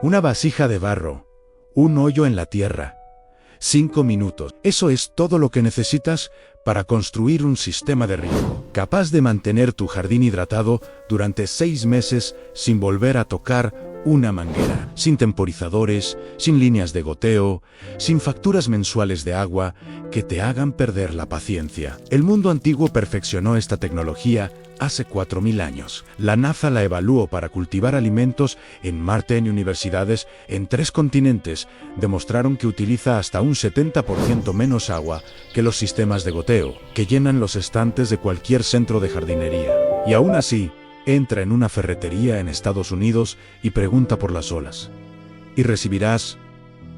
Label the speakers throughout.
Speaker 1: Una vasija de barro, un hoyo en la tierra, 5 minutos. Eso es todo lo que necesitas para construir un sistema de riego capaz de mantener tu jardín hidratado durante 6 meses sin volver a tocar una manguera, sin temporizadores, sin líneas de goteo, sin facturas mensuales de agua que te hagan perder la paciencia. El mundo antiguo perfeccionó esta tecnología hace 4000 años. La NASA la evaluó para cultivar alimentos en Marte y universidades en 3 continentes. Demostraron que utiliza hasta un 70% menos agua que los sistemas de goteo, que llenan los estantes de cualquier centro de jardinería. Y aún así, entra en una ferretería en Estados Unidos y pregunta por las olas. Y recibirás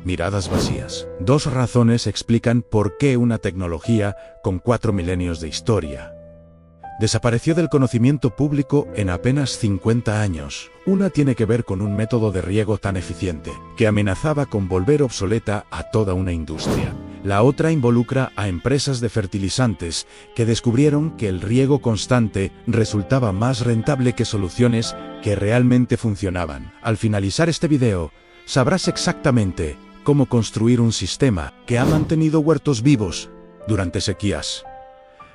Speaker 1: miradas vacías. 2 razones explican por qué una tecnología con 4 milenios de historia desapareció del conocimiento público en apenas 50 años. Una tiene que ver con un método de riego tan eficiente, que amenazaba con volver obsoleta a toda una industria. La otra involucra a empresas de fertilizantes que descubrieron que el riego constante resultaba más rentable que soluciones que realmente funcionaban. Al finalizar este video, sabrás exactamente cómo construir un sistema que ha mantenido huertos vivos durante sequías,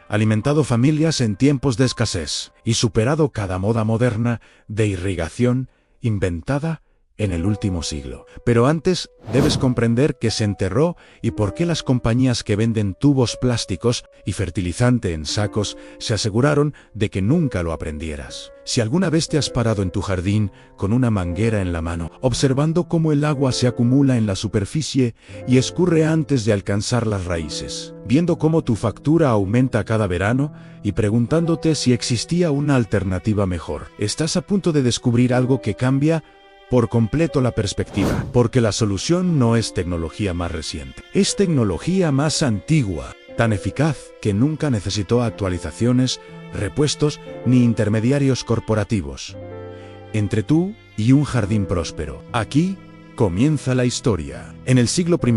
Speaker 1: alimentado familias en tiempos de escasez y superado cada moda moderna de irrigación inventada en el último siglo. Pero antes debes comprender qué se enterró y por qué las compañías que venden tubos plásticos y fertilizante en sacos se aseguraron de que nunca lo aprendieras. Si alguna vez te has parado en tu jardín con una manguera en la mano, observando cómo el agua se acumula en la superficie y escurre antes de alcanzar las raíces, viendo cómo tu factura aumenta cada verano y preguntándote si existía una alternativa mejor, estás a punto de descubrir algo que cambia por completo la perspectiva, porque la solución no es tecnología más reciente, es tecnología más antigua, tan eficaz que nunca necesitó actualizaciones, repuestos ni intermediarios corporativos. Entre tú y un jardín próspero. Aquí comienza la historia. En el siglo I,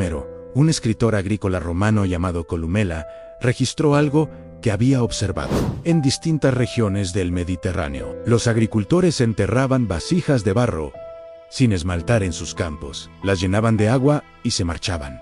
Speaker 1: un escritor agrícola romano llamado Columela registró algo que había observado. En distintas regiones del Mediterráneo, los agricultores enterraban vasijas de barro sin esmaltar en sus campos, las llenaban de agua y se marchaban.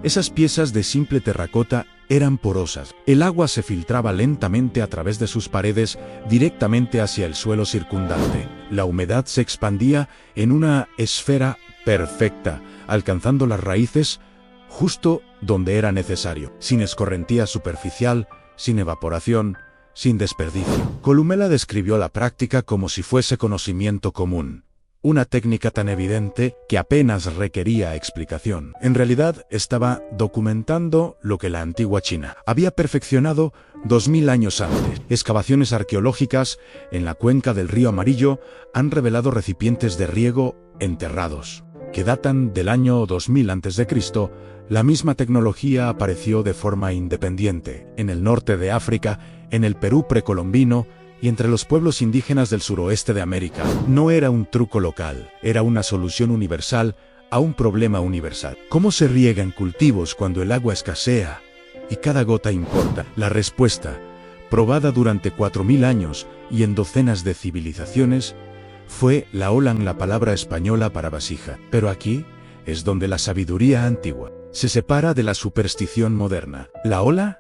Speaker 1: Esas piezas de simple terracota eran porosas. El agua se filtraba lentamente a través de sus paredes directamente hacia el suelo circundante. La humedad se expandía en una esfera perfecta, alcanzando las raíces justo donde era necesario, sin escorrentía superficial, sin evaporación, sin desperdicio. Columela describió la práctica como si fuese conocimiento común. Una técnica tan evidente que apenas requería explicación. En realidad, estaba documentando lo que la antigua China había perfeccionado 2000 años antes. Excavaciones arqueológicas en la cuenca del río Amarillo han revelado recipientes de riego enterrados, que datan del año 2000 a.C. La misma tecnología apareció de forma independiente en el norte de África, en el Perú precolombino, y entre los pueblos indígenas del suroeste de América. No era un truco local, era una solución universal a un problema universal. ¿Cómo se riegan cultivos cuando el agua escasea y cada gota importa? La respuesta, probada durante 4000 años y en docenas de civilizaciones, fue la ola, la palabra española para vasija. Pero aquí es donde la sabiduría antigua se separa de la superstición moderna. La ola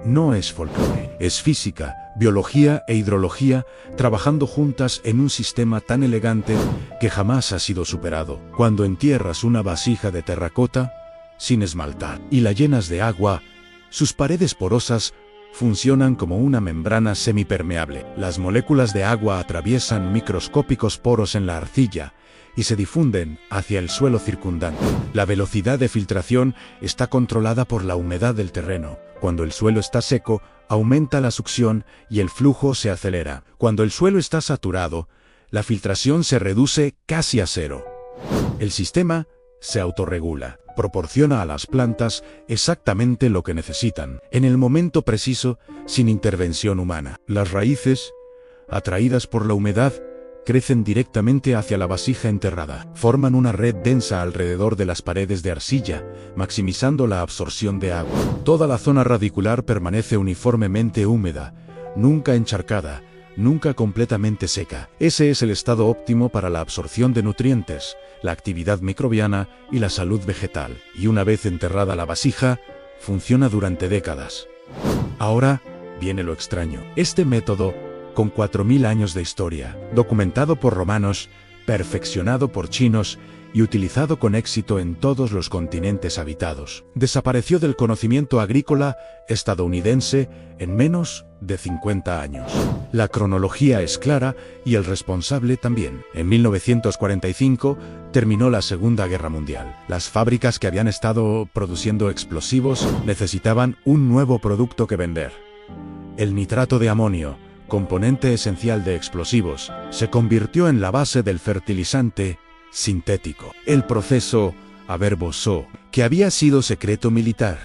Speaker 1: no es folclore, es física, biología e hidrología trabajando juntas en un sistema tan elegante que jamás ha sido superado. Cuando entierras una vasija de terracota sin esmaltar y la llenas de agua, sus paredes porosas funcionan como una membrana semipermeable. Las moléculas de agua atraviesan microscópicos poros en la arcilla y se difunden hacia el suelo circundante. La velocidad de filtración está controlada por la humedad del terreno. Cuando el suelo está seco, aumenta la succión y el flujo se acelera. Cuando el suelo está saturado, la filtración se reduce casi a cero. El sistema se autorregula, proporciona a las plantas exactamente lo que necesitan, en el momento preciso, sin intervención humana. Las raíces, atraídas por la humedad, crecen directamente hacia la vasija enterrada. Forman una red densa alrededor de las paredes de arcilla, maximizando la absorción de agua. Toda la zona radicular permanece uniformemente húmeda, nunca encharcada, nunca completamente seca. Ese es el estado óptimo para la absorción de nutrientes, la actividad microbiana y la salud vegetal. Y una vez enterrada la vasija, funciona durante décadas. Ahora viene lo extraño. Este método, con 4000 años de historia, documentado por romanos, perfeccionado por chinos y utilizado con éxito en todos los continentes habitados, desapareció del conocimiento agrícola estadounidense en menos de 50 años. La cronología es clara y el responsable también. En 1945 terminó la Segunda Guerra Mundial. Las fábricas que habían estado produciendo explosivos necesitaban un nuevo producto que vender. El nitrato de amonio, componente esencial de explosivos, se convirtió en la base del fertilizante sintético. El proceso Haber-Bosch, que había sido secreto militar,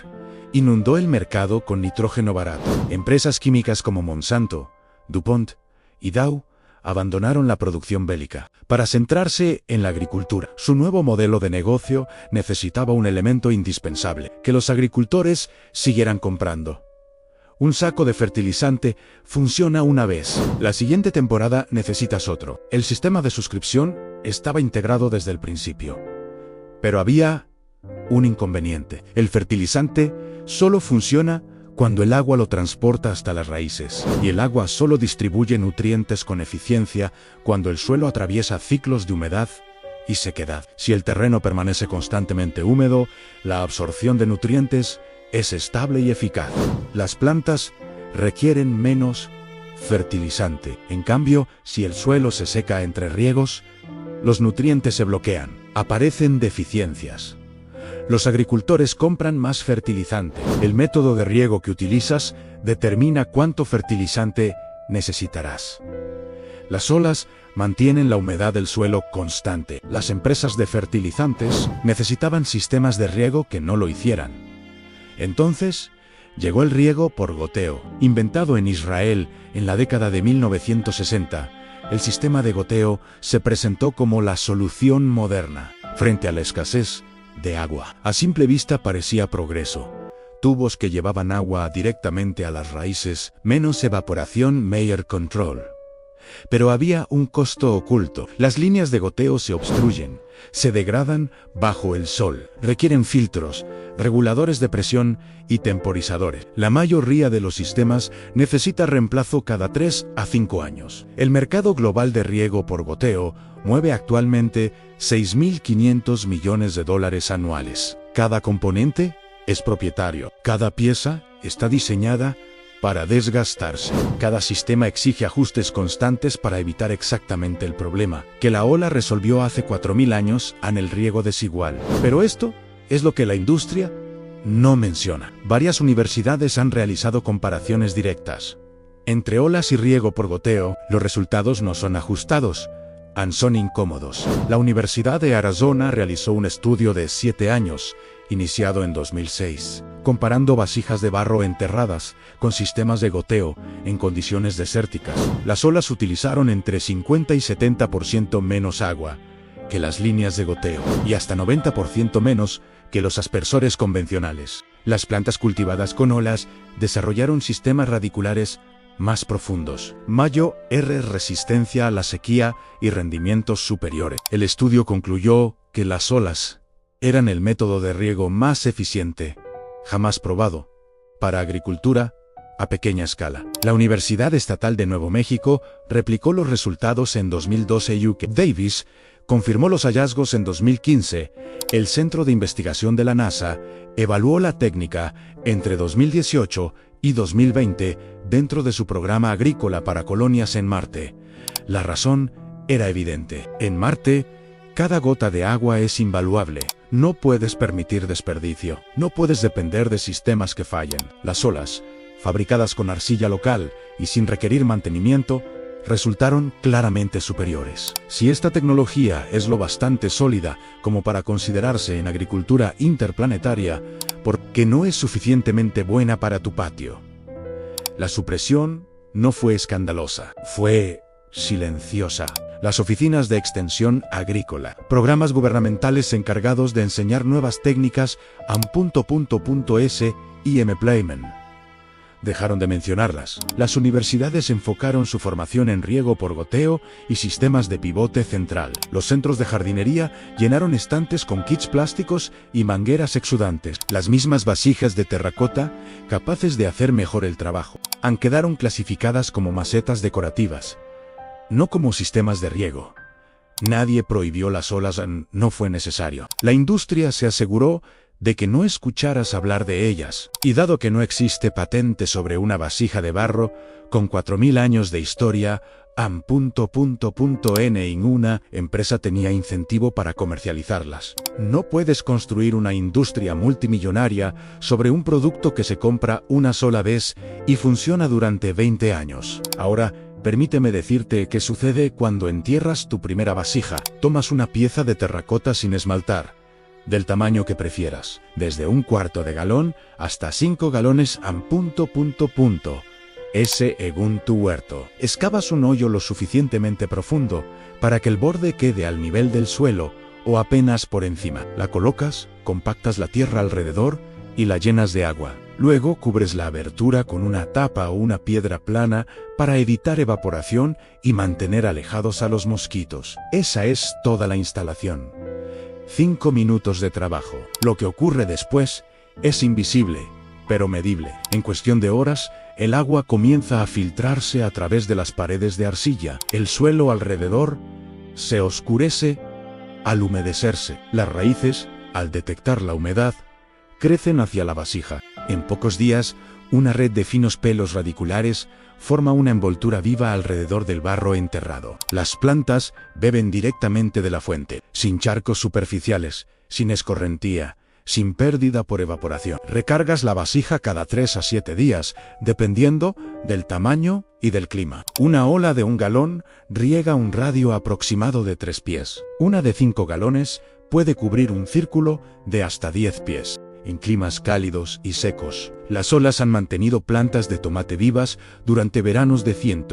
Speaker 1: inundó el mercado con nitrógeno barato. Empresas químicas como Monsanto, DuPont y Dow abandonaron la producción bélica para centrarse en la agricultura. Su nuevo modelo de negocio necesitaba un elemento indispensable: que los agricultores siguieran comprando. Un saco de fertilizante funciona una vez. La siguiente temporada necesitas otro. El sistema de suscripción estaba integrado desde el principio. Pero había un inconveniente. El fertilizante solo funciona cuando el agua lo transporta hasta las raíces. Y el agua solo distribuye nutrientes con eficiencia cuando el suelo atraviesa ciclos de humedad y sequedad. Si el terreno permanece constantemente húmedo, la absorción de nutrientes es estable y eficaz. Las plantas requieren menos fertilizante. En cambio, si el suelo se seca entre riegos, los nutrientes se bloquean. Aparecen deficiencias. Los agricultores compran más fertilizante. El método de riego que utilizas determina cuánto fertilizante necesitarás. Las olas mantienen la humedad del suelo constante. Las empresas de fertilizantes necesitaban sistemas de riego que no lo hicieran. Entonces, llegó el riego por goteo. Inventado en Israel en la década de 1960, el sistema de goteo se presentó como la solución moderna frente a la escasez de agua. A simple vista parecía progreso. Tubos que llevaban agua directamente a las raíces, menos evaporación, Meyer Control. Pero había un costo oculto. Las líneas de goteo se obstruyen, se degradan bajo el sol, requieren filtros, reguladores de presión y temporizadores. La mayoría de los sistemas necesita reemplazo cada 3 a 5 años. El mercado global de riego por goteo mueve actualmente $6.500 millones anuales. Cada componente es propietario. Cada pieza está diseñada para desgastarse. Cada sistema exige ajustes constantes para evitar exactamente el problema que la ola resolvió hace 4000 años en el riego desigual. Pero esto es lo que la industria no menciona. Varias universidades han realizado comparaciones directas. Entre olas y riego por goteo, los resultados no son ajustados, son incómodos. La Universidad de Arizona realizó un estudio de 7 años, iniciado en 2006, comparando vasijas de barro enterradas con sistemas de goteo en condiciones desérticas. Las olas utilizaron entre 50 y 70% menos agua que las líneas de goteo y hasta 90% menos que los aspersores convencionales. Las plantas cultivadas con olas desarrollaron sistemas radiculares más profundos, mayor resistencia a la sequía y rendimientos superiores. El estudio concluyó que las olas eran el método de riego más eficiente jamás probado para agricultura a pequeña escala. La Universidad Estatal de Nuevo México replicó los resultados en 2012. UK Davis confirmó los hallazgos en 2015. El Centro de Investigación de la NASA evaluó la técnica entre 2018 y 2020 dentro de su programa agrícola para colonias en Marte. La razón era evidente. En Marte, cada gota de agua es invaluable. No puedes permitir desperdicio. No puedes depender de sistemas que fallen. Las olas, fabricadas con arcilla local y sin requerir mantenimiento, resultaron claramente superiores. Si esta tecnología es lo bastante sólida como para considerarse en agricultura interplanetaria, ¿por qué no es suficientemente buena para tu patio? La supresión no fue escandalosa, fue silenciosa. Las oficinas de extensión agrícola, programas gubernamentales encargados de enseñar nuevas técnicas a .s y employment, dejaron de mencionarlas. Las universidades enfocaron su formación en riego por goteo y sistemas de pivote central. Los centros de jardinería llenaron estantes con kits plásticos y mangueras exudantes. Las mismas vasijas de terracota, capaces de hacer mejor el trabajo, quedaron clasificadas como macetas decorativas, no como sistemas de riego. Nadie prohibió las olas, no fue necesario. La industria se aseguró de que no escucharas hablar de ellas, y dado que no existe patente sobre una vasija de barro con 4000 años de historia, ninguna empresa tenía incentivo para comercializarlas. No puedes construir una industria multimillonaria sobre un producto que se compra una sola vez y funciona durante 20 años. Ahora, permíteme decirte qué sucede cuando entierras tu primera vasija. Tomas una pieza de terracota sin esmaltar, del tamaño que prefieras, desde 1/4 de galón hasta 5 galones, según tu huerto. Excavas un hoyo lo suficientemente profundo para que el borde quede al nivel del suelo o apenas por encima. La colocas, compactas la tierra alrededor y la llenas de agua. Luego cubres la abertura con una tapa o una piedra plana para evitar evaporación y mantener alejados a los mosquitos. Esa es toda la instalación. 5 minutos de trabajo. Lo que ocurre después es invisible, pero medible. En cuestión de horas, el agua comienza a filtrarse a través de las paredes de arcilla. El suelo alrededor se oscurece al humedecerse. Las raíces, al detectar la humedad, crecen hacia la vasija. En pocos días, una red de finos pelos radiculares forma una envoltura viva alrededor del barro enterrado. Las plantas beben directamente de la fuente, sin charcos superficiales, sin escorrentía, sin pérdida por evaporación. Recargas la vasija cada 3 a 7 días, dependiendo del tamaño y del clima. Una ola de 1 galón riega un radio aproximado de 3 pies. Una de 5 galones puede cubrir un círculo de hasta 10 pies. En climas cálidos y secos, las olas han mantenido plantas de tomate vivas durante veranos de 100,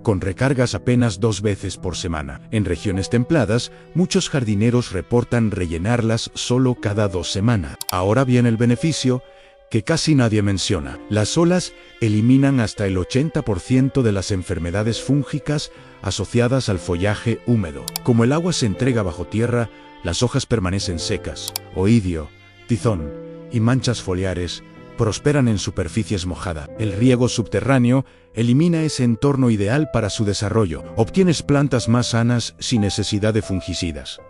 Speaker 1: con recargas apenas 2 veces por semana. En regiones templadas, muchos jardineros reportan rellenarlas solo cada 2 semanas. Ahora viene el beneficio que casi nadie menciona. Las olas eliminan hasta el 80% de las enfermedades fúngicas asociadas al follaje húmedo. Como el agua se entrega bajo tierra, las hojas permanecen secas. Oidio, tizón y manchas foliares prosperan en superficies mojadas. El riego subterráneo elimina ese entorno ideal para su desarrollo. Obtienes plantas más sanas sin necesidad de fungicidas.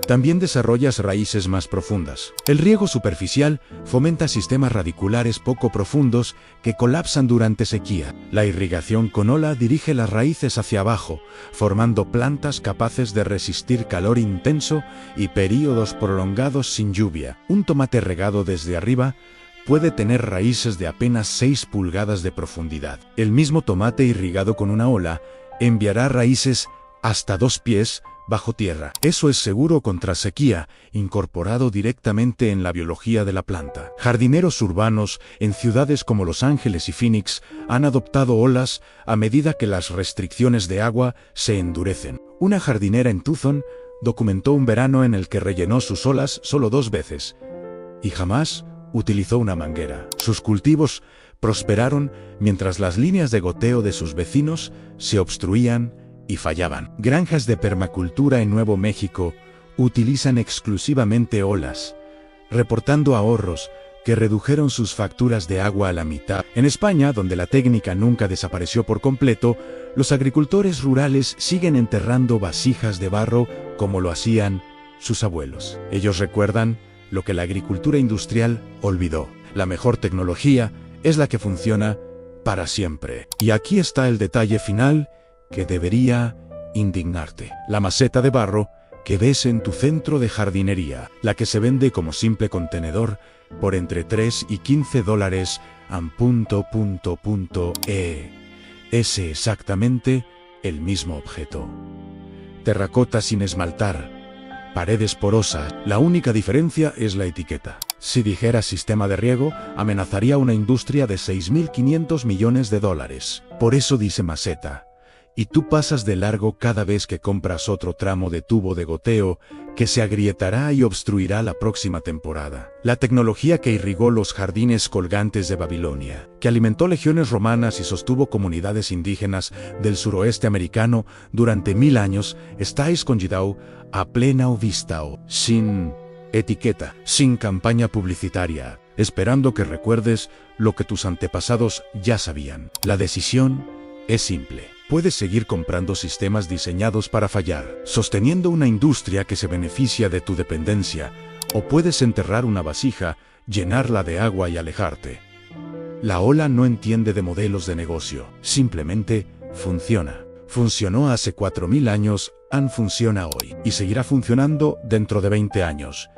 Speaker 1: También desarrollas raíces más profundas. El riego superficial fomenta sistemas radiculares poco profundos que colapsan durante sequía. La irrigación con ola dirige las raíces hacia abajo, formando plantas capaces de resistir calor intenso y períodos prolongados sin lluvia. Un tomate regado desde arriba puede tener raíces de apenas 6 pulgadas de profundidad. El mismo tomate irrigado con una ola enviará raíces hasta 2 pies bajo tierra. Eso es seguro contra sequía, incorporado directamente en la biología de la planta. Jardineros urbanos en ciudades como Los Ángeles y Phoenix han adoptado olas a medida que las restricciones de agua se endurecen. Una jardinera en Tucson documentó un verano en el que rellenó sus olas solo 2 veces y jamás utilizó una manguera. Sus cultivos prosperaron mientras las líneas de goteo de sus vecinos se obstruían y fallaban. Granjas de permacultura en Nuevo México utilizan exclusivamente olas, reportando ahorros que redujeron sus facturas de agua a la mitad. En España, donde la técnica nunca desapareció por completo, los agricultores rurales siguen enterrando vasijas de barro como lo hacían sus abuelos. Ellos recuerdan lo que la agricultura industrial olvidó. La mejor tecnología es la que funciona para siempre. Y aquí está el detalle final que debería indignarte. La maceta de barro que ves en tu centro de jardinería, la que se vende como simple contenedor por entre 3 y 15 dólares, es exactamente el mismo objeto. Terracota sin esmaltar, paredes porosas, la única diferencia es la etiqueta. Si dijera sistema de riego, amenazaría una industria de $6.500 millones. Por eso dice maceta. y tú pasas de largo cada vez que compras otro tramo de tubo de goteo que se agrietará y obstruirá la próxima temporada. La tecnología que irrigó los jardines colgantes de Babilonia, que alimentó legiones romanas y sostuvo comunidades indígenas del suroeste americano durante 1000 años, está escondida a plena vista, sin etiqueta, sin campaña publicitaria, esperando que recuerdes lo que tus antepasados ya sabían. La decisión es simple. Puedes seguir comprando sistemas diseñados para fallar, sosteniendo una industria que se beneficia de tu dependencia, o puedes enterrar una vasija, llenarla de agua y alejarte. La ola no entiende de modelos de negocio, simplemente funciona. Funcionó hace 4000 años, funciona hoy, y seguirá funcionando dentro de 20 años,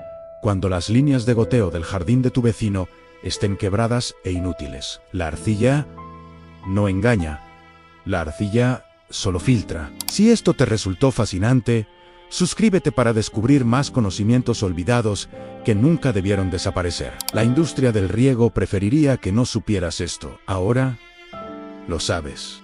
Speaker 1: cuando las líneas de goteo del jardín de tu vecino estén quebradas e inútiles. La arcilla no engaña. La arcilla solo filtra. Si esto te resultó fascinante, suscríbete para descubrir más conocimientos olvidados que nunca debieron desaparecer. La industria del riego preferiría que no supieras esto. Ahora lo sabes.